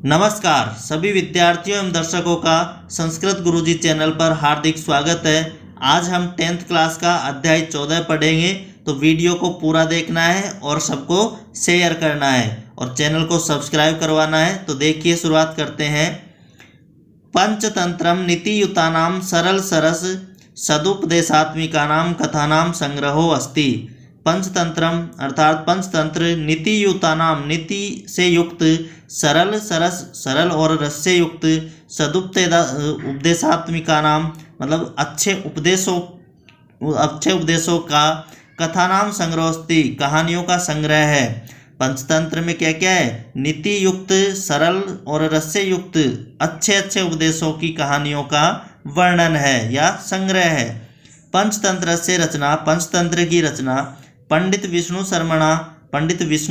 नमस्कार सभी विद्यार्थियों एवं दर्शकों का संस्कृत गुरुजी चैनल पर हार्दिक स्वागत है। आज हम 10th क्लास का अध्याय 14 पढ़ेंगे, तो वीडियो को पूरा देखना है और सबको शेयर करना है और चैनल को सब्सक्राइब करवाना है। तो देखिए, शुरुआत करते हैं। पंचतंत्रम नीतियुतानां सरल सरस सदुपदेशात्मिकानां कथानां संग्रहो अस्ति। पंचतंत्रम अर्थात पंचतंत्र नीतियुतानाम नीति से युक्त, सरल सरस सरल और रस से युक्त, उपदेशात्मिकानाम मतलब अच्छे उपदेशों का, कथानाम संग्रहोस्ति कहानियों का संग्रह है। पंचतंत्र में क्या क्या है? नीति युक्त, सरल और रस से युक्त अच्छे अच्छे उपदेशों की कहानियों का वर्णन है या संग्रह है। पंचतंत्र से रचना, पंचतंत्र की रचना पंडित विष्णु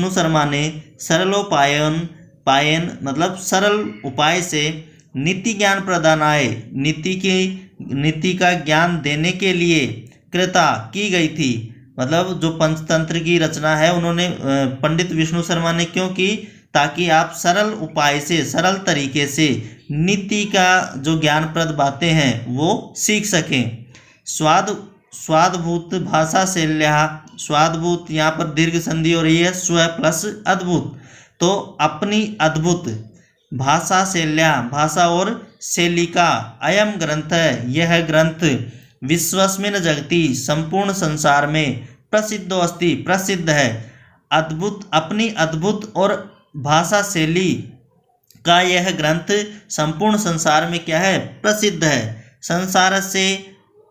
शर्मा ने सरलोपायन मतलब सरल उपाय से नीति ज्ञान प्रदानाय नीति का ज्ञान देने के लिए कृता की गई थी। मतलब जो पंचतंत्र की रचना है उन्होंने पंडित विष्णु शर्मा ने क्यों की? ताकि आप सरल उपाय से, सरल तरीके से नीति का जो ज्ञानप्रद बातें हैं वो सीख सकें। स्वादभूत भाषा शैल्या, स्वादभूत यहाँ पर दीर्घ संधि हो रही है, स्व प्लस अद्भुत, तो अपनी अद्भुत भाषा शैल्या, भाषा और शैली का अयम ग्रंथ है, यह ग्रंथ विश्वस्मिन् जगति संपूर्ण संसार में प्रसिद्धो अस्ति प्रसिद्ध है। अद्भुत, अपनी अद्भुत और भाषा शैली का यह ग्रंथ संपूर्ण संसार में क्या है? प्रसिद्ध है।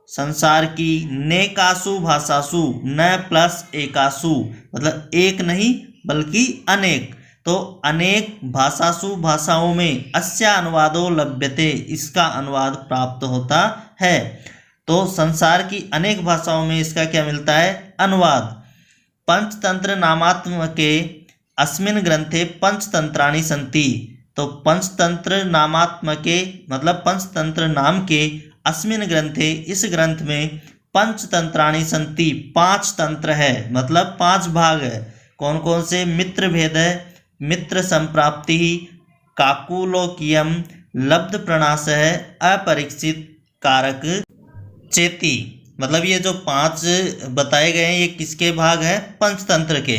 संसार की नेकासु भाषासु, न प्लस एकासु मतलब एक नहीं बल्कि अनेक, तो अनेक भाषासु भाषाओं में अस्या अनुवादो लभ्यते, इसका अनुवाद प्राप्त होता है। तो संसार की अनेक भाषाओं में इसका क्या मिलता है? अनुवाद। पंचतंत्र नामात्मके अस्मिन् ग्रंथे पंचतंत्राणि सन्ति, तो पंचतंत्र नामात्मके मतलब पंचतंत्र नाम के अस्मिन् ग्रंथे इस ग्रंथ में पंचतंत्राणि सन्ति, 5 तंत्र है, मतलब 5 भाग है। कौन कौन से? मित्र भेद है, मित्र संप्राप्ति, काकुलोकियम, लब्ध प्रणाश है, अपरीक्षित कारक, चेती। मतलब ये जो 5 बताए गए हैं ये किसके भाग है? पंचतंत्र के।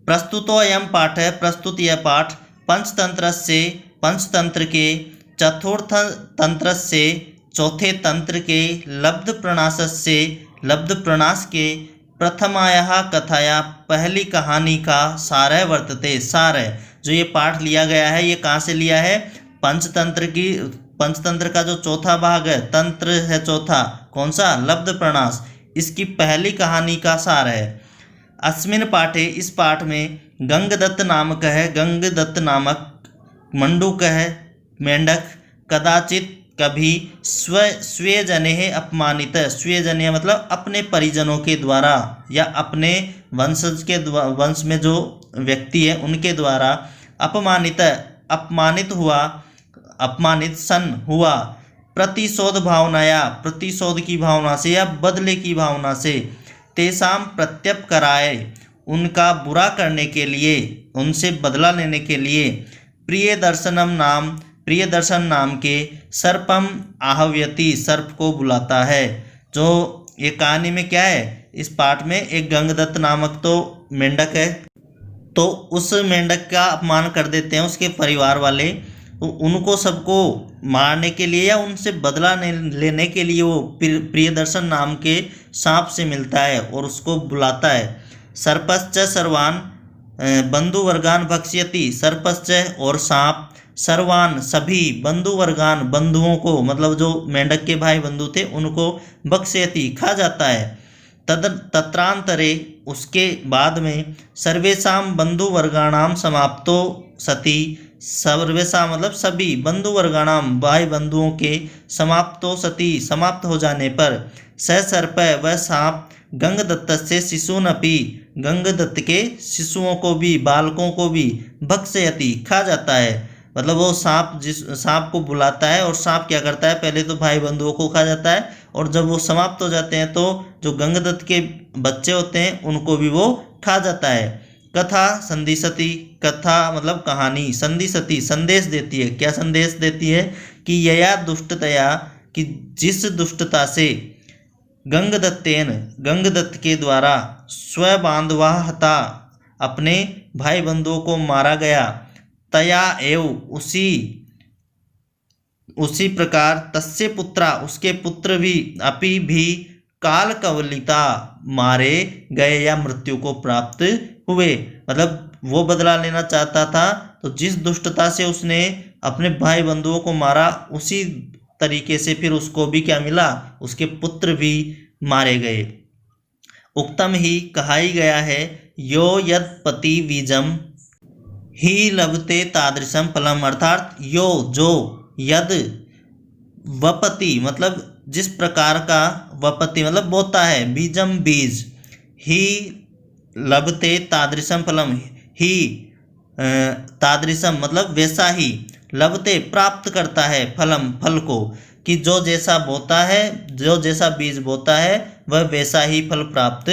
प्रस्तुतो अयम पाठ है, प्रस्तुत यह पाठ पंचतंत्र से, पंचतंत्र के, चतुर्थ तंत्र से, चौथे तंत्र के, लब्ध प्रणाश से, लब्ध प्रणाश के, प्रथमायाः कथाया पहली कहानी का सार है वर्तते, सार है। जो ये पाठ लिया गया है ये कहाँ से लिया है? पंचतंत्र का जो चौथा भाग है, तंत्र है चौथा, कौन सा? लब्ध प्रणाश, इसकी पहली कहानी का सार है। अस्मिन् पाठे, इस पाठ में गंगदत्त नामक है, गंगदत्त नामक मंडूक है, मेंढक, कदाचित कभी स्वजने अपमानित, स्वजने मतलब अपने परिजनों के द्वारा या अपने वंशज के वंश में जो व्यक्ति है उनके द्वारा अपमानित हुआ, प्रतिशोध भावनाया, प्रतिशोध की भावना से या बदले की भावना से, तेसाम प्रत्यपकराय, उनका बुरा करने के लिए, उनसे बदला लेने के लिए, प्रियदर्शन नाम के सर्पम आहव्यति, सर्प को बुलाता है। जो ये कहानी में क्या है? इस पाठ में एक गंगदत्त नामक तो मेंढक है, तो उस मेंढक का अपमान कर देते हैं उसके परिवार वाले, तो उनको सबको मारने के लिए या उनसे बदला लेने के लिए वो प्रियदर्शन नाम के सांप से मिलता है और उसको बुलाता है। सर्पश्च सर्वान बंधुवर्गान भक्ष्यति, सर्पश्च और सांप, सर्वान सभी, बंधुवर्गान बंधुओं को, मतलब जो मेंढक के भाई बंधु थे उनको, भक्ष्यति खा जाता है। तत्रांतरे उसके बाद में, सर्वेषां बंधुवर्गाणाम समाप्तो सति, सर्वेषा मतलब सभी, बंधुवर्गाणाम भाई बंधुओं के, समाप्तो सति समाप्त हो जाने पर, स सर्प वह सांप, गंगदत्तस्य शिशूनपि गंगदत्त के शिशुओं को भी, बालकों को भी, भक्षयति खा जाता है। मतलब वो सांप को बुलाता है और सांप क्या करता है? पहले तो भाई बंधुओं को खा जाता है और जब वो समाप्त हो जाते हैं तो जो गंगदत्त के बच्चे होते हैं उनको भी वो खा जाता है। कथा संदिशति, कथा मतलब कहानी, संदिशति संदेश देती है। क्या संदेश देती है? कि यया दुष्टतया, कि जिस दुष्टता से गंगदत्तेन, गंगदत्त के द्वारा स्वबांधवा हता, अपने भाई बंधुओं को मारा गया, तया एव उसी प्रकार तस्य पुत्रा, उसके पुत्र भी, अपि भी काल कवलिता, मारे गए या मृत्यु को प्राप्त हुए। मतलब वो बदला लेना चाहता था, तो जिस दुष्टता से उसने अपने भाई बंधुओं को मारा, उसी तरीके से फिर उसको भी क्या मिला? उसके पुत्र भी मारे गए। उक्तम ही कहा ही गया है, यो यद पति बीजम ही लभते तादृशम फलम, अर्थात यो जो, यद वपति मतलब जिस प्रकार का, वपति मतलब बोता है, बीजम बीज, ही लभते तादृशम फलम, ही तादृशम मतलब वैसा ही, लभते प्राप्त करता है, फलम फल को, कि जो जैसा बोता है, जो जैसा बीज बोता है वह वैसा ही फल प्राप्त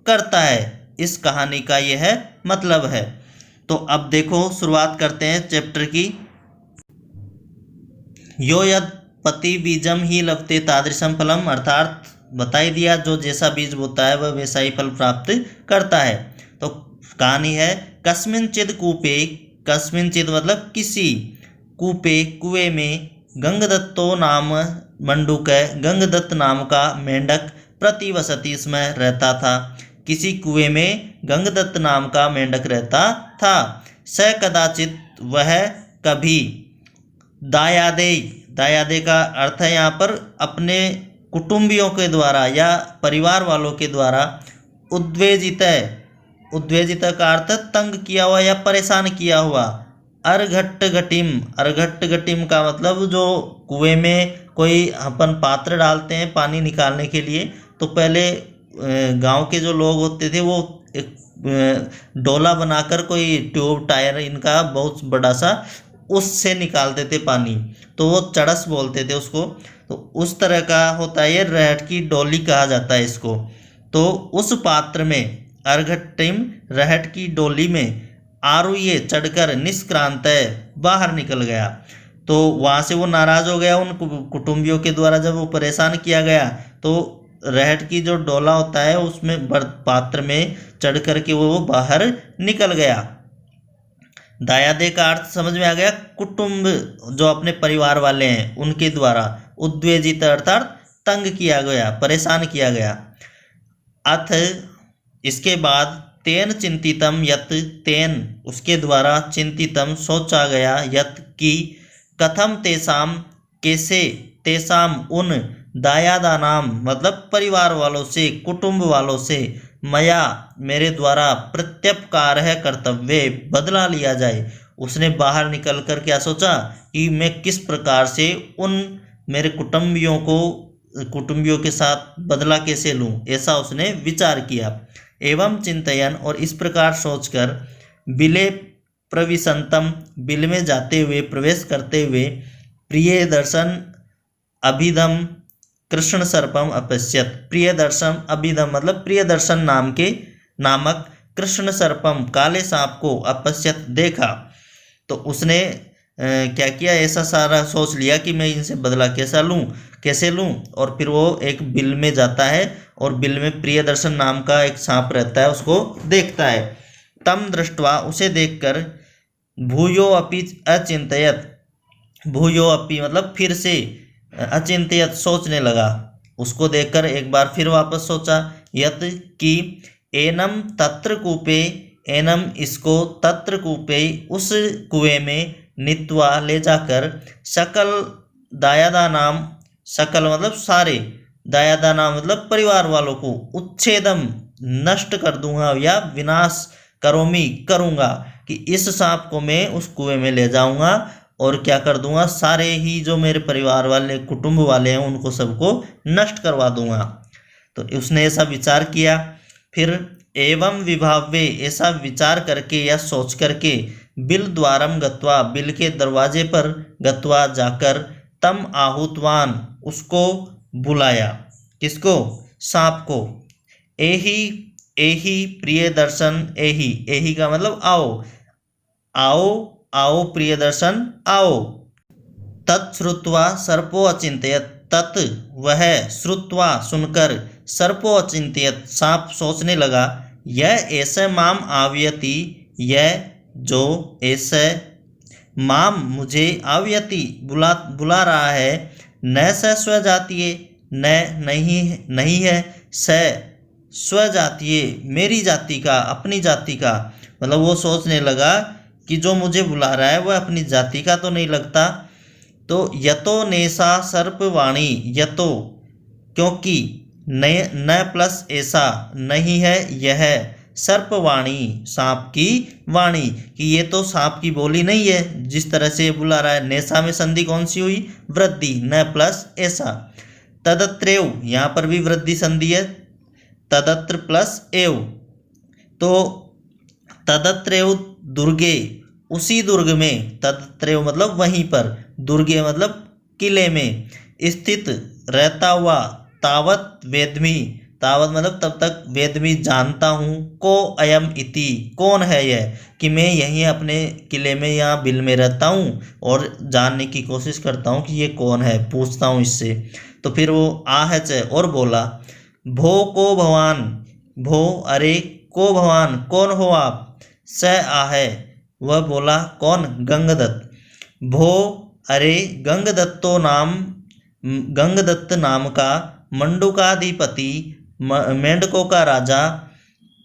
करता है। इस कहानी का यह मतलब है। तो अब देखो शुरुआत करते हैं चैप्टर की। यो यद पति बीजम ही लभते तादृशम फलम, अर्थात बता ही दिया, जो जैसा बीज बोता है वह वैसा ही फल प्राप्त करता है। तो कहानी है, कस्मिंचिद कूपे, कस्मिंचिद मतलब किसी, कूपे कुएं में, गंगदत्तो नाम मंडूक, गंगदत्त नाम का मेंढक, प्रतिवसति इसमें रहता था। किसी कुएं में गंगदत्त नाम का मेंढक रहता था। स कदाचित वह कभी, दायादे, दायादे का अर्थ है यहाँ पर अपने कुटुंबियों के द्वारा या परिवार वालों के द्वारा, उद्वेजित, उद्वेजित का अर्थ तंग किया हुआ या परेशान किया हुआ, अर्घट्ट घटिम, अर्घट्ट घटिम का मतलब जो कुएं में कोई अपन पात्र डालते हैं पानी निकालने के लिए, तो पहले गांव के जो लोग होते थे वो एक डोला बनाकर, कोई ट्यूब टायर इनका बहुत बड़ा सा, उससे निकालते थे पानी, तो वो चड़स बोलते थे उसको। तो उस तरह का होता है, ये रहट की डोली कहा जाता है इसको। तो उस पात्र में, अर्घट्टिम रहट की डोली में, आरुये चढ़कर, निष्क्रांत बाहर निकल गया। तो वहाँ से वो नाराज हो गया, उन कुटुंबियों के द्वारा जब वो परेशान किया गया, तो रहट की जो डोला होता है उसमें पात्र में चढ़ करके वो बाहर निकल गया। दायादे का अर्थ समझ में आ गया, कुटुंब जो अपने परिवार वाले हैं उनके द्वारा, उद्वेजित अर्थात तंग किया गया, परेशान किया गया। अथ इसके बाद, तेन चिंतितम यत, तेन उसके द्वारा, चिंतितम सोचा गया, यत की, कथम तेसाम कैसे, तेसाम उन, दायादा नाम मतलब परिवार वालों से, कुटुंब वालों से, मया मेरे द्वारा, प्रत्युपकार है कर्तव्य बदला लिया जाए। उसने बाहर निकल कर क्या सोचा कि मैं किस प्रकार से उन मेरे कुटुंबियों के साथ बदला कैसे लूं, ऐसा उसने विचार किया। एवं चिंतयन, और इस प्रकार सोचकर, बिले प्रविशंतम, बिल में जाते हुए, प्रवेश करते हुए, प्रिय दर्शन अभिधम कृष्ण सर्पम अपश्यत, प्रिय दर्शन अभिधम मतलब प्रिय दर्शन नामक कृष्ण सर्पम काले सांप को, अपश्यत देखा। तो उसने क्या किया, ऐसा सारा सोच लिया कि मैं इनसे बदला कैसे लूं, और फिर वो एक बिल में जाता है और बिल में प्रिय दर्शन नाम का एक सांप रहता है, उसको देखता है। तम दृष्टवा, उसे देखकर, भूयो अपि अचिंतयत, भूयो अपि मतलब फिर से, अचिंतयत सोचने लगा, उसको देखकर एक बार फिर वापस सोचा, यत कि, एनम तत्र कूपे, एनम इसको, तत्र कूपे उस कुएं में, नित्वा ले जाकर, सकल दायादा नाम, सकल मतलब सारे, दायादा नाम मतलब परिवार वालों को, उच्छेदम नष्ट कर दूंगा या विनाश करोमी करूंगा, कि इस सांप को मैं उस कुएं में ले जाऊंगा और क्या कर दूंगा, सारे ही जो मेरे परिवार वाले कुटुंब वाले हैं उनको सबको नष्ट करवा दूंगा। तो उसने ऐसा विचार किया। फिर एवं विभाव्य, ऐसा विचार करके या सोच करके, बिल द्वारम गत्वा, बिल के दरवाजे पर गत्वा जाकर, तम आहूतवान उसको बुलाया, किसको, सांप को, एही एही प्रिय दर्शन, एही, एही का मतलब आओ, आओ आओ प्रिय दर्शन आओ। तत्श्रुत्वा सर्पो अचिंत्यत, तत् वह, श्रुत्वा सुनकर, सर्पो अचिंत्यत सांप सोचने लगा, यह ऐसे माम आव्यति, यह जो ऐसे, माम मुझे, आव्यति बुला रहा है, न स स्वजातीय, न नहीं है, स स्वजातीय मेरी जाति का, अपनी जाति का। मतलब वो सोचने लगा कि जो मुझे बुला रहा है वह अपनी जाति का तो नहीं लगता। तो यतो नेसा सर्पवाणी, यतो क्योंकि, न प्लस ऐसा नहीं है यह, सर्पवाणी सांप की वाणी, कि ये तो सांप की बोली नहीं है जिस तरह से बुला रहा है। नेसा में संधि कौन सी हुई, वृद्धि, न प्लस ऐसा। तदत्रेव, यहाँ पर भी वृद्धि संधि है, तदत्र प्लस एव, तो तदत्रेव दुर्गे, उसी दुर्ग में, तदत्रेव मतलब वहीं पर, दुर्गे मतलब किले में, स्थित रहता हुआ, तावत वेदमी, तावत मतलब तब तक, वेदमी जानता हूँ, को अयम इति कौन है यह, कि मैं यहीं अपने किले में या बिल में रहता हूँ और जानने की कोशिश करता हूँ कि ये कौन है, पूछता हूँ इससे। तो फिर वो आहच और बोला, भो को भवान, भो अरे, को भवान कौन हो आप, स आहे वह बोला कौन, गंगदत्त, भो अरे गंगदत्तो नाम, गंगदत्त नाम का, मंडूकाधिपति मेंढकों का राजा,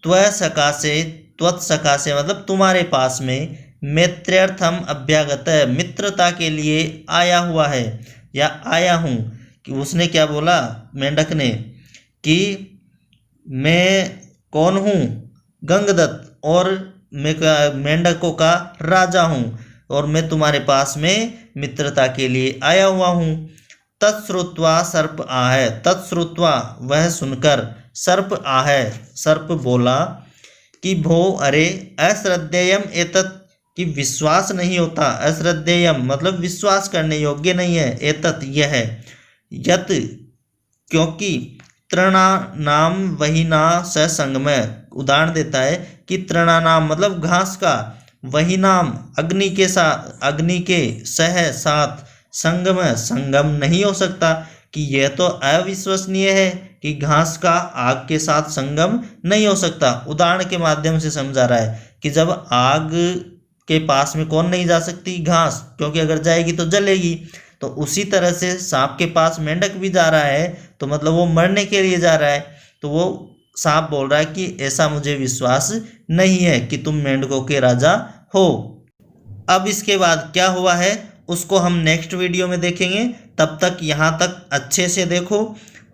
त्वसकाशे, त्वत्सकाशे मतलब तुम्हारे पास में, मैत्र्यर्थम अभ्यागत, मित्रता के लिए आया हुआ है या आया हूँ। कि उसने क्या बोला, मेंढक ने, कि मैं कौन हूँ, गंगदत्त, और मैं मेंढकों का राजा हूँ और मैं तुम्हारे पास में मित्रता के लिए आया हुआ हूँ। तत्श्रुत्वा सर्प आहे, तत्श्रुत्वा वह सुनकर, सर्प आहे सर्प बोला, कि भो अरे, अश्रद्धेयम एतत् कि विश्वास नहीं होता, अश्रद्धेयम मतलब विश्वास करने योग्य नहीं है, एतत् यह, यत क्योंकि, तृणानाम वही ना स संगमय, उदाहरण देता है कि तृणानाम मतलब घास का, वही नाम अग्नि के साथ, अग्नि के सह साथ, संगम संगम नहीं हो सकता, कि यह तो अविश्वसनीय है कि घास का आग के साथ संगम नहीं हो सकता। उदाहरण के माध्यम से समझा रहा है कि जब आग के पास में कौन नहीं जा सकती, घास, क्योंकि अगर जाएगी तो जलेगी। तो उसी तरह से सांप के पास मेंढक भी जा रहा है तो मतलब वो मरने के लिए जा रहा है। तो वो सांप बोल रहा है कि ऐसा मुझे विश्वास नहीं है कि तुम मेंढकों के राजा हो। अब इसके बाद क्या हुआ है उसको हम नेक्स्ट वीडियो में देखेंगे। तब तक यहाँ तक अच्छे से देखो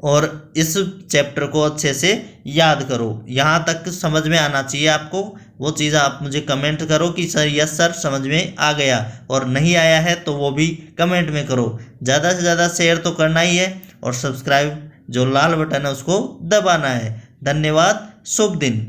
और इस चैप्टर को अच्छे से याद करो। यहाँ तक समझ में आना चाहिए आपको, वो चीज़ आप मुझे कमेंट करो कि सर यस सर समझ में आ गया, और नहीं आया है तो वो भी कमेंट में करो। ज़्यादा से ज़्यादा शेयर तो करना ही है और सब्सक्राइब जो लाल बटन है उसको दबाना है। धन्यवाद, शुभ दिन।